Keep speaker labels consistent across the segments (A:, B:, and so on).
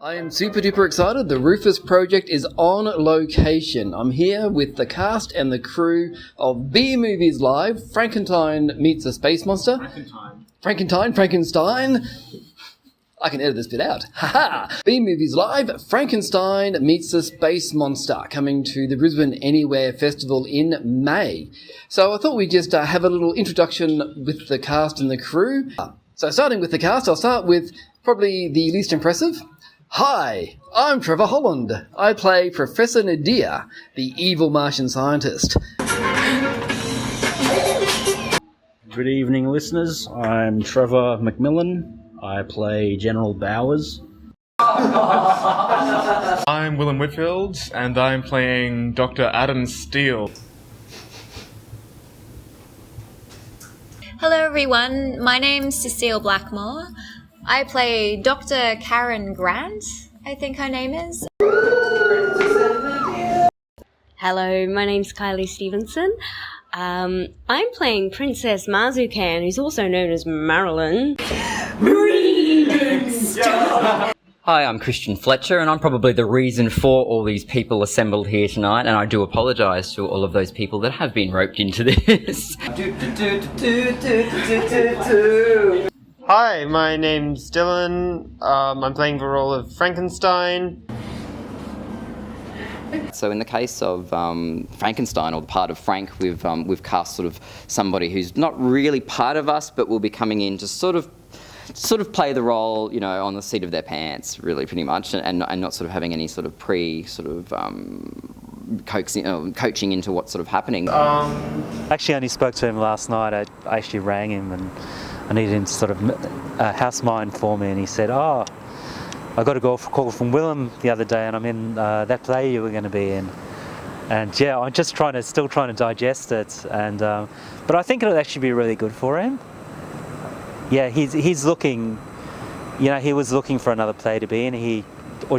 A: I am super duper excited. The Rufus Project is on location. I'm here with the cast and the crew of B Movies Live. Frankenstein meets a space monster. Frankenstein. I can edit this bit out. Haha! B Movies Live, Frankenstein meets a space monster, coming to the Brisbane Anywhere Festival in May. So I thought we'd just have a little introduction with the cast and the crew. So starting with the cast, I'll start with probably the least impressive. Hi, I'm Trevor Holland. I play Professor Nadir, the evil Martian scientist.
B: Good evening, listeners. I'm Trevor McMillan. I play General Bowers.
C: I'm Willem Whitfield, and I'm playing Dr. Adam Steele.
D: Hello everyone, my name's Cecile Blackmore. I play Dr. Karen Grant, I think her name is.
E: Hello, my name's Kylie Stevenson. I'm playing Princess Marzucan, who's also known as Marilyn.
F: Hi, I'm Christian Fletcher, and I'm probably the reason for all these people assembled here tonight, and I do apologise to all of those people that have been roped into this.
G: Hi, my name's Dylan. I'm playing the role of Frankenstein.
F: So in the case of Frankenstein, or the part of Frank, we've cast sort of somebody who's not really part of us, but will be coming in to sort of play the role, you know, on the seat of their pants, really, pretty much, and not sort of having any sort of coaching into what's sort of happening.
H: Actually, I only spoke to him last night. I actually rang him and I needed him to sort of house mine for me, and he said, "Oh, I got a call from Willem the other day, and I'm in that play you were going to be in." And yeah, I'm just still trying to digest it, and but I think it'll actually be really good for him. Yeah, he's looking, you know, he was looking for another play to be in. He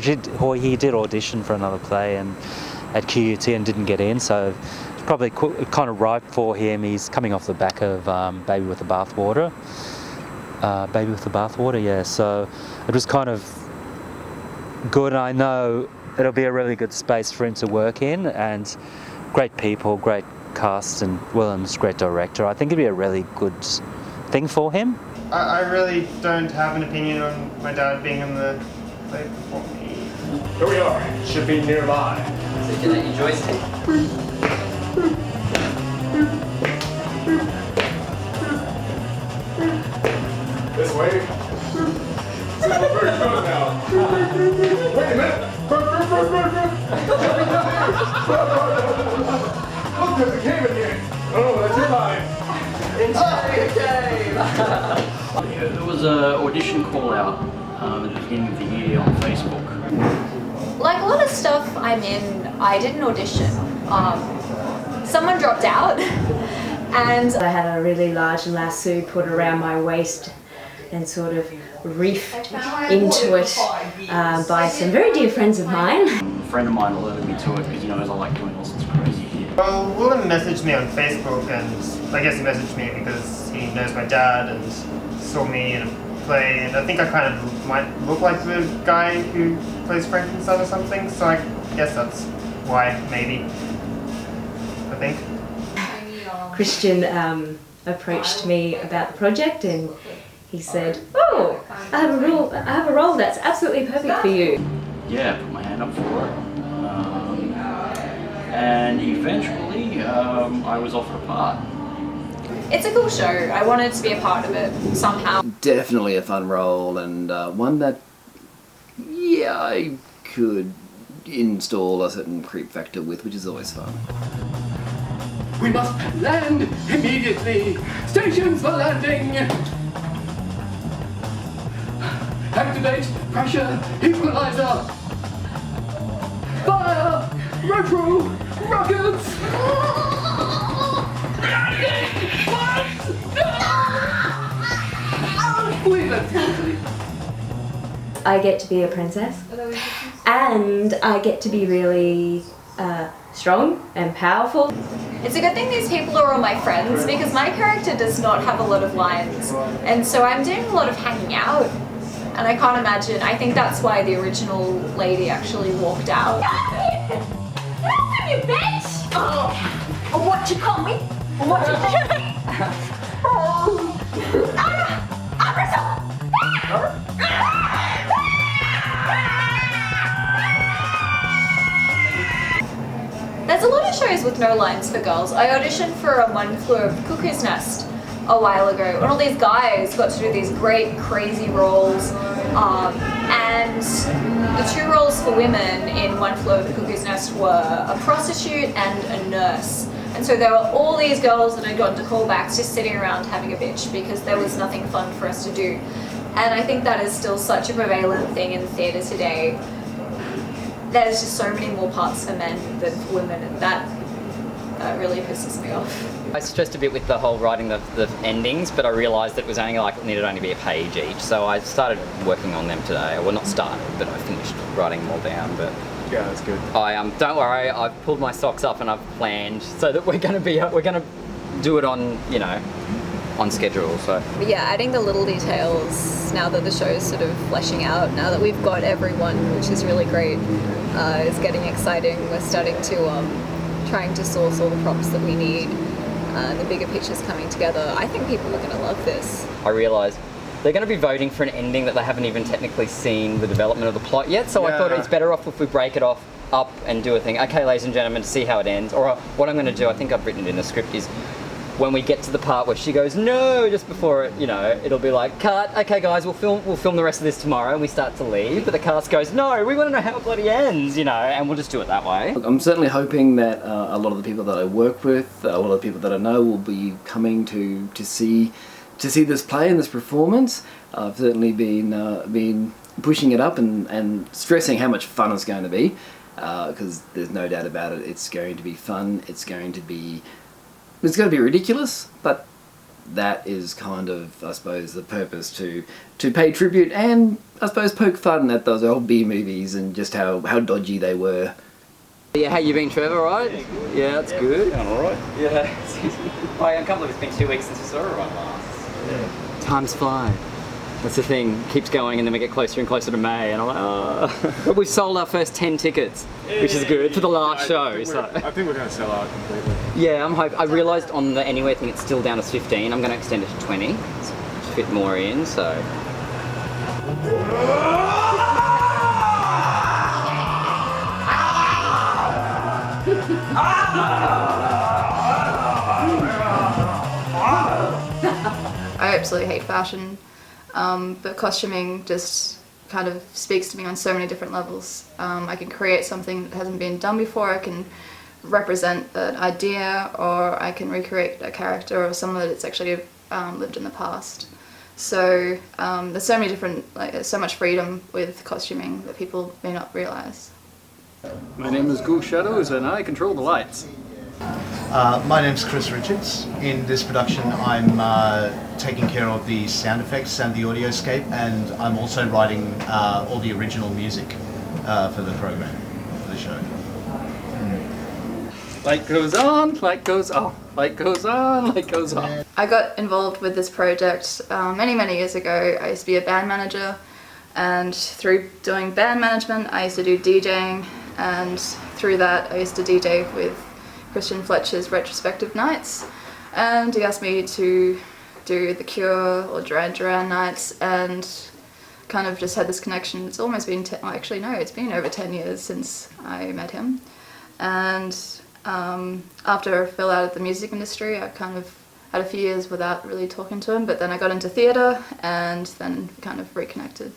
H: did audition for another play and at QUT and didn't get in, so it's probably kind of ripe for him. He's coming off the back of Baby with the Bathwater. Yeah. So it was kind of good. I know it'll be a really good space for him to work in, and great people, great cast, and Willem's a great director. I think it'd be a really good thing for him.
G: I really don't have an opinion on my dad being in the play before me.
I: Here we are. Should be nearby.
F: So can I use joystick?
I: This way. This is very good now. Wait a minute. Look, there's a cave in here. Oh, that's your line.
B: There was an audition call out at the beginning of the year on Facebook.
D: Like a lot of stuff I'm in, I didn't audition. Someone dropped out and
E: I had a really large lasso put around my waist and sort of reefed into it by some very dear friends of mine.
B: A friend of mine alerted me to it because he knows I like doing all sorts of crazy shit.
G: Well, Willem messaged me on Facebook, and I guess he messaged me because he knows my dad and saw me in a play, and I think I kind of might look like the guy who plays Frankenstein or something, so I guess that's why, maybe. I think.
E: Christian approached me about the project, and he said, "Oh, I have a role that's absolutely perfect for you."
B: Yeah, I put my hand up for it. And eventually, I was offered a part.
D: it's a cool show. I wanted to be a part of it somehow.
A: Definitely a fun role, and one that, yeah, I could install a certain creep factor with, which is always fun.
I: We must land immediately. Stations for landing. Activate pressure equalizer. Fire! Retro! Rockets!
E: I get to be a princess, and I get to be really strong and powerful.
D: It's a good thing these people are all my friends because my character does not have a lot of lines, and so I'm doing a lot of hanging out And I can't imagine, I think that's why the original lady actually walked out.
J: You bitch! Oh, what you call me? What you call me?
D: There's a lot of shows with no lines for girls. I auditioned for a One Flew Over the Cuckoo's Nest a while ago, and all these guys got to do these great, crazy roles. And the two roles for women in One Flew Over the Cuckoo's Nest were a prostitute and a nurse. And so there were all these girls that had gotten to callbacks just sitting around having a bitch because there was nothing fun for us to do. And I think that is still such a prevalent thing in theatre today. There's just so many more parts for men than for women, and that really pisses me off.
F: I stressed a bit with the whole writing the endings, but I realised that it was only needed only be a page each, so I started working on them today. Well, not started, but I finished writing them all down. But
C: yeah, that's good.
F: Don't worry, I've pulled my socks up and I've planned so that we're going to do it on on schedule. So
D: But yeah, adding the little details now that the show's sort of fleshing out, now that we've got everyone, which is really great, is getting exciting. We're starting to trying to source all the props that we need. The bigger picture's coming together. I think people are going to love this.
F: I realised they're going to be voting for an ending that they haven't even technically seen the development of the plot yet, so I thought it's better off if we break it up and do a thing. Okay, ladies and gentlemen, to see how it ends. Or what I'm going to do, I think I've written it in the script, is when we get to the part where she goes no, just before it, it'll be like, cut. Okay, guys, we'll film the rest of this tomorrow, and we start to leave. But the cast goes, no, we want to know how it bloody ends, and we'll just do it that way.
A: I'm certainly hoping that a lot of the people that I work with, a lot of the people that I know, will be coming to see this play and this performance. I've certainly been pushing it up and stressing how much fun it's going to be, because there's no doubt about it. It's going to be fun. It's going to be ridiculous, but that is kind of, I suppose, the purpose, to pay tribute and, I suppose, poke fun at those old B movies and just how dodgy they were.
F: Yeah, how you been, Trevor, right? Yeah, that's good.
B: Going all right.
F: Yeah. I can't believe it's been 2 weeks since we saw everyone last. Yeah. Time's fly. That's the thing, keeps going, and then we get closer and closer to May, and I'm like, oh. But we've sold our first 10 tickets, which is good, for the last show.
C: I think we're going to sell out completely.
F: Yeah, I'm hoping. I realised on the Anywhere thing it's still down to 15. I'm going to extend it to 20 to fit more in, so.
K: I absolutely hate fashion, but costuming just kind of speaks to me on so many different levels. I can create something that hasn't been done before, I can represent an idea, or I can recreate a character or someone that's actually lived in the past. So there's so many different, there's so much freedom with costuming that people may not realise.
L: My name is Ghoul Shadows and I control the lights.
M: My name's Chris Richards. In this production I'm taking care of the sound effects and the audioscape, and I'm also writing all the original music for the program, for the show.
L: Light goes on, light goes off, light goes on, light goes off.
K: I got involved with this project many years ago. I used to be a band manager, and through doing band management I used to do DJing, and through that I used to DJ with Christian Fletcher's retrospective nights, and he asked me to do The Cure or Duran Duran nights, and kind of just had this connection. It's almost been, it's been over 10 years since I met him, and after I fell out of the music industry I kind of had a few years without really talking to him, but then I got into theatre and then kind of reconnected.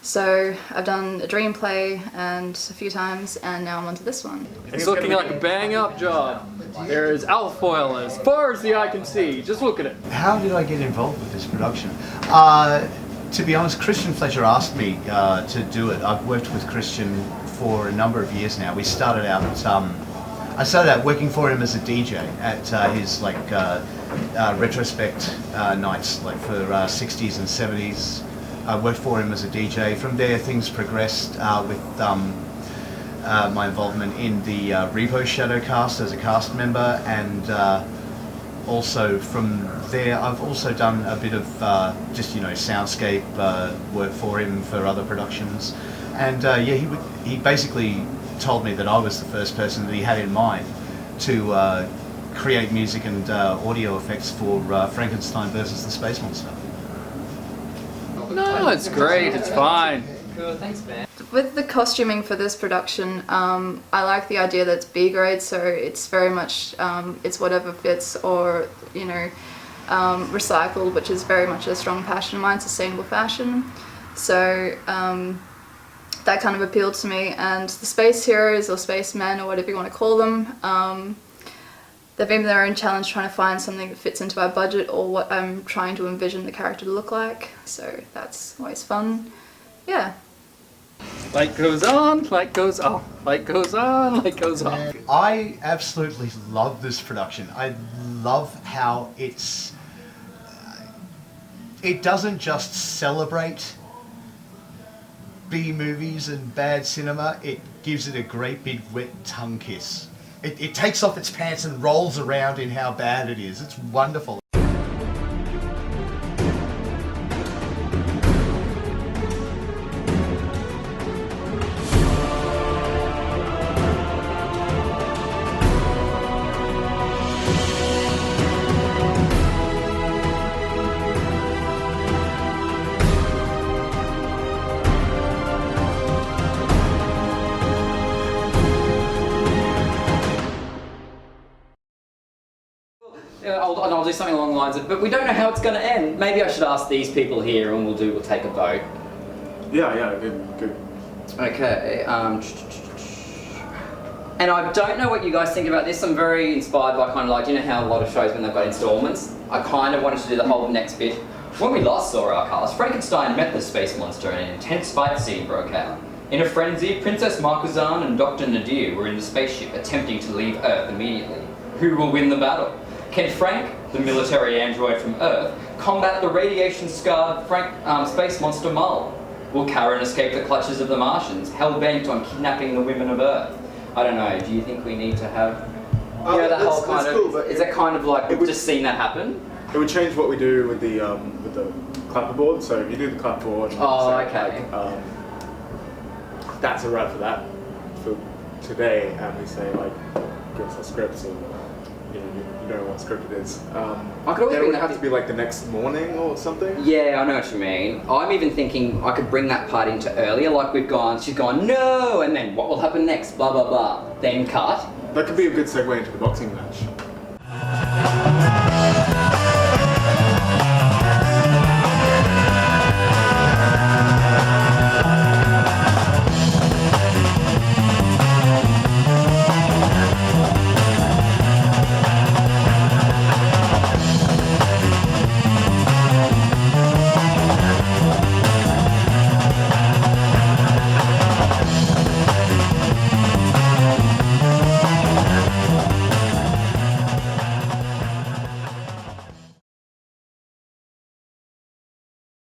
K: So I've done a dream play and a few times, and now I'm onto this one.
L: It's looking like a bang up job. There is alfoil as far as the eye can see. Just look at it.
M: How did I get involved with this production? To be honest, Christian Fletcher asked me to do it. I've worked with Christian for a number of years now. I started out working for him as a DJ at his retrospect nights, for 60s and 70s. I worked for him as a DJ. From there things progressed with my involvement in the Revo Shadow cast as a cast member, and also from there, I've also done a bit of just soundscape work for him for other productions, and he basically told me that I was the first person that he had in mind to create music and audio effects for Frankenstein versus the Space Monster.
L: No, it's great. It's fine.
F: Cool, thanks, man.
K: With the costuming for this production, I like the idea that it's B grade, so it's very much it's whatever fits, or recycled, which is very much a strong passion of mine, sustainable fashion. So that kind of appealed to me, and the space heroes or spacemen or whatever you want to call them, they've been their own challenge trying to find something that fits into our budget or what I'm trying to envision the character to look like. So that's always fun. Yeah.
L: Light goes on, light goes off, light goes on, light goes off.
M: I absolutely love this production. I love how it doesn't just celebrate B movies and bad cinema, it gives it a great big wet tongue kiss. It takes off its pants and rolls around in how bad it is. It's wonderful.
F: I'll do something along the lines of, but we don't know how it's going to end. Maybe I should ask these people here and we'll take a vote.
I: Yeah, good.
F: Okay, and I don't know what you guys think about this. I'm very inspired by kind of like, you know how a lot of shows when they've got installments? I kind of wanted to do the whole next bit. When we last saw our cast, Frankenstein met the space monster and an intense fight scene broke out. In a frenzy, Princess Marquezan and Dr. Nadir were in the spaceship attempting to leave Earth immediately. Who will win the battle? Can Frank, the military android from Earth, combat the radiation-scarred space monster Mull? Will Karen escape the clutches of the Martians, hell-bent on kidnapping the women of Earth? I don't know, do you think we need to have... that whole kind of... Cool, is it kind of like we've just seen that happen?
I: It would change what we do with the clapperboard, so if you do the clapperboard...
F: okay.
I: That's a wrap for that, for today, and we say, give us our scripts, and you know what script it is.
F: I could always
I: it would have to be the next morning or something.
F: Yeah, I know what you mean. I'm even thinking I could bring that part into earlier, she's gone, no, and then what will happen next, blah, blah, blah, then cut.
I: That could be a good segue into the boxing match.